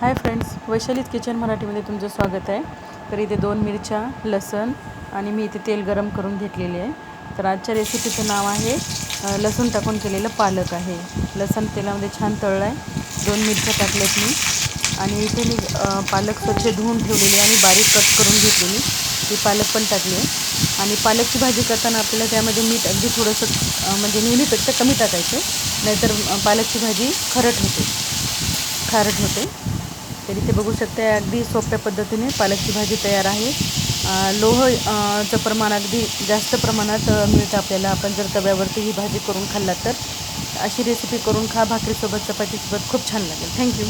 Hi friends, Vaishali's kitchen मराठीमध्ये तुमचं स्वागत आहे. तर इथे 2 मिरच्या, लसूण आणि मी इथे तेल गरम करून घेतलेले आहे. तर आजच्या रेसिपीचं नाव आहे लसूण टाकून केलेलं पालक आहे. लसूण तेलामध्ये छान तळलं आहे. 2 मिरच्या टाकल्यात मी आणि इथे मी पालक स्वच्छ धुवून ठेवलेली आणि बारीक कट करून घेतलेली ती पालक पण टाकली आहे. आणि पालकची भाजी करताना आपल्याला त्यामध्ये मीठ अगदी थोडंसं म्हणजे नेहमीपेक्षा कमी टाकायचं, नाहीतर पालकची भाजी खारट होते. तर इथे बघू शकता अगदी सोप्या पद्धतीने पालकची भाजी तयार आहे. चं प्रमाण अगदी जास्त प्रमाणात मिळतं आपल्याला. आपण जर तव्यावरती ही भाजी करून खाल्लात तर अशी रेसिपी करून खा. भाकरीसोबत, चपातीसोबत खूप छान लागेल. थँक्यू.